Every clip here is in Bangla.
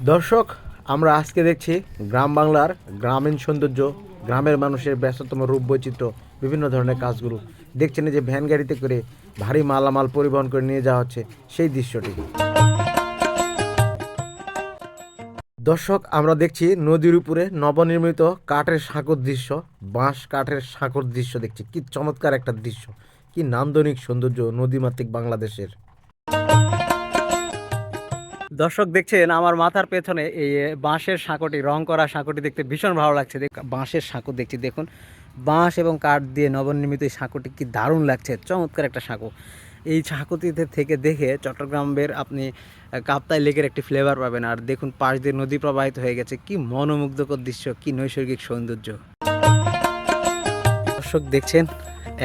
দর্শক, আমরা আজকে দেখছি গ্রাম বাংলার গ্রামীণ সৌন্দর্য, গ্রামের মানুষের ব্যস্ততম রূপ বৈচিত্র্য, বিভিন্ন ধরনের কাজগুলো দেখছেন। যে ভ্যান গাড়িতে করে ভারী মালামাল পরিবহন করে নিয়ে যাওয়া হচ্ছে, সেই দৃশ্যটি। দর্শক, আমরা দেখছি নদীর উপরে নবনির্মিত কাঠের সাঁকোর দৃশ্য, বাঁশ কাঠের সাঁকোর দৃশ্য দেখছি। কি চমৎকার একটা দৃশ্য, কি নান্দনিক সৌন্দর্য নদীমাতৃক বাংলাদেশের। দর্শক দেখছেন আমার মাথার পেছনে এই বাঁশের সাঁকোটি, রং করা সাঁকোটি দেখতে ভীষণ ভালো লাগছে। বাঁশের সাঁকো দেখছি, দেখুন বাঁশ এবং কাঠ দিয়ে নবনির্মিত এই সাঁকোটি কি দারুণ লাগছে, চমৎকার একটা সাঁকো। এই সাঁকোটিতে থেকে দেখে চট্টগ্রামের আপনি কাপ্তাই লেকের একটি ফ্লেভার পাবেন। আর দেখুন পাশ দিয়ে নদী প্রবাহিত হয়ে গেছে, কি মনোমুগ্ধকর দৃশ্য, কি নৈসর্গিক সৌন্দর্য। দর্শক দেখছেন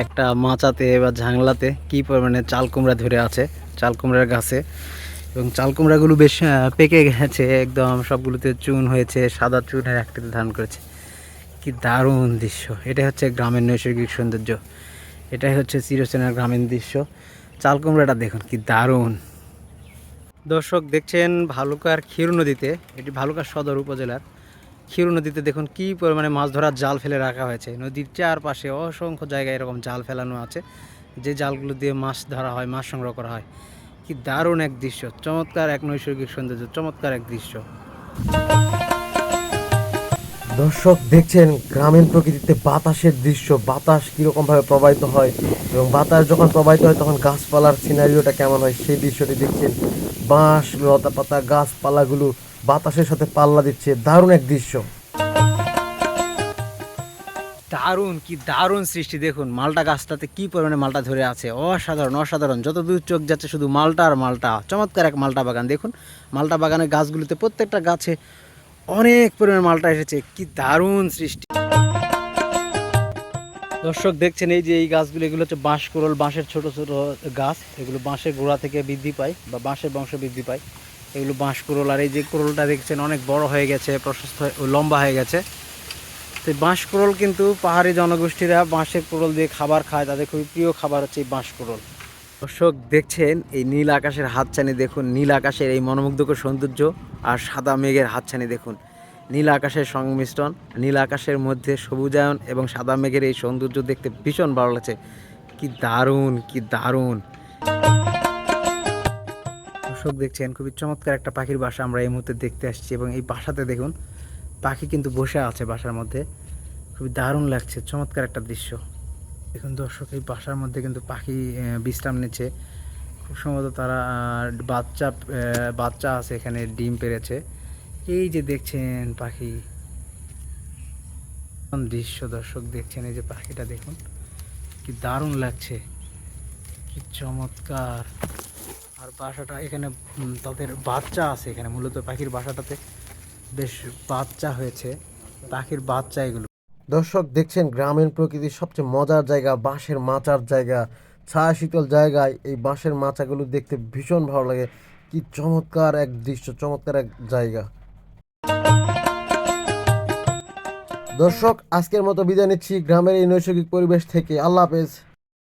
একটা মাচাতে বা ঝাংলাতে কি পরিমাণে চাল কুমড়া ধরে আছে, চাল কুমড়ার গাছে। এবং চাল কুমড়াগুলো বেশ পেকে গেছে, একদম সবগুলোতে চুন হয়েছে, সাদা চুনের একটিতে ধারণ করেছে। কি দারুণ দৃশ্য! এটাই হচ্ছে গ্রামের নৈসর্গিক সৌন্দর্য, এটাই হচ্ছে চিরচেনার গ্রামীণ দৃশ্য। চাল কুমড়াটা দেখুন কি দারুণ। দর্শক দেখছেন ভালুকার ক্ষীর নদীতে, এটি ভালুকার সদর উপজেলার ক্ষীর নদীতে দেখুন কি পরিমাণে মাছ ধরার জাল ফেলে রাখা হয়েছে। নদীর চারপাশে অসংখ্য জায়গায় এরকম জাল ফেলানো আছে, যে জালগুলো দিয়ে মাছ ধরা হয়, মাছ সংগ্রহ করা হয়। কি দারুণ এক দৃশ্য, চমৎকার এক নৈসর্গিক সৌন্দর্য, চমৎকার এক দৃশ্য। দর্শক দেখছেন গ্রামীণ প্রকৃতিতে বাতাসের দৃশ্য, বাতাস কীরকম ভাবে প্রবাহিত হয় এবং বাতাস যখন প্রবাহিত হয় তখন গাছপালার সিনারিওটা কেমন হয়, সেই দৃশ্যটি দেখছেন। বাঁশ, লতা পাতা, গাছপালাগুলো বাতাসের সাথে পাল্লা দিচ্ছে, দারুণ এক দৃশ্য। দারুণ, কি দারুণ সৃষ্টি! দেখুন মালটা গাছটাতে কি পরিমাণে মালটা ধরে আছে, অসাধারণ অসাধারণ। যত দূর চোখ যাচ্ছে শুধু মালটা আর মালটা, চমৎকার এক মালটা বাগান। দেখুন মালটা বাগানের গাছগুলিতে প্রত্যেকটা গাছে অনেক পরিমাণে মালটা এসেছে, কি দারুণ সৃষ্টি। দর্শক দেখছেন এই যে এই গাছগুলো, এগুলো হচ্ছে বাঁশ কোরল, বাঁশের ছোট ছোট গাছ। এগুলো বাঁশের গোড়া থেকে বৃদ্ধি পায় বা বাঁশের বংশ বৃদ্ধি পায়, এগুলো বাঁশ কোরল। আর এই যে কোরলটা দেখছেন অনেক বড় হয়ে গেছে, প্রশস্ত লম্বা হয়ে গেছে। তো বাঁশ কোরল কিন্তু পাহাড়ি জনগোষ্ঠীরা বাঁশের কোরল দিয়ে খাবার খায়, তাদের খুবই প্রিয় খাবার হচ্ছে এই বাঁশ কোরল। দর্শক দেখছেন এই নীল আকাশের হাতছানি, দেখুন নীল আকাশের এই মনোমুগ্ধকর সৌন্দর্য আর সাদা মেঘের হাতছানি দেখুন। নীল আকাশের সংমিশ্রণ, নীল আকাশের মধ্যে সবুজায়ন এবং সাদা মেঘের এই সৌন্দর্য দেখতে ভীষণ ভালো লাগছে। কি দারুণ, কি দারুণ! দর্শক দেখছেন খুবই চমৎকার একটা পাখির বাসা আমরা এই মুহূর্তে দেখতে আসছি, এবং এই বাসাতে দেখুন পাখি কিন্তু বসে আছে বাসার মধ্যে। খুবই দারুণ লাগছে, চমৎকার একটা দৃশ্য। দেখুন দর্শক এই বাসার মধ্যে কিন্তু পাখি বিশ্রাম নিচ্ছে। খুব সম্ভবত তারা বাচ্চা বাচ্চা আছে এখানে, ডিম পেড়েছে। এই যে দেখছেন পাখি দৃশ্য, দর্শক দেখছেন এই যে পাখিটা দেখুন কি দারুণ লাগছে, কি চমৎকার। আর বাসাটা এখানে তাদের বাচ্চা আছে, এখানে মূলত পাখির বাসাটাতে বেশ বাচ্চা হয়েছে, পাখির বাচ্চা এগুলো। দর্শক দেখছেন গ্রামীণ প্রকৃতির সবচেয়ে মজার জায়গা, বাঁশের মাচার জায়গা, ছায়া শীতল জায়গায় এই বাঁশের মাচাগুলো দেখতে ভীষণ ভালো লাগে। কি চমৎকার এক দৃশ্য, চমৎকার এক জায়গা। দর্শক, আজকের মতো বিদায় নিচ্ছি গ্রামের এই নৈসর্গিক পরিবেশ থেকে। আল্লাহ হাফেজ।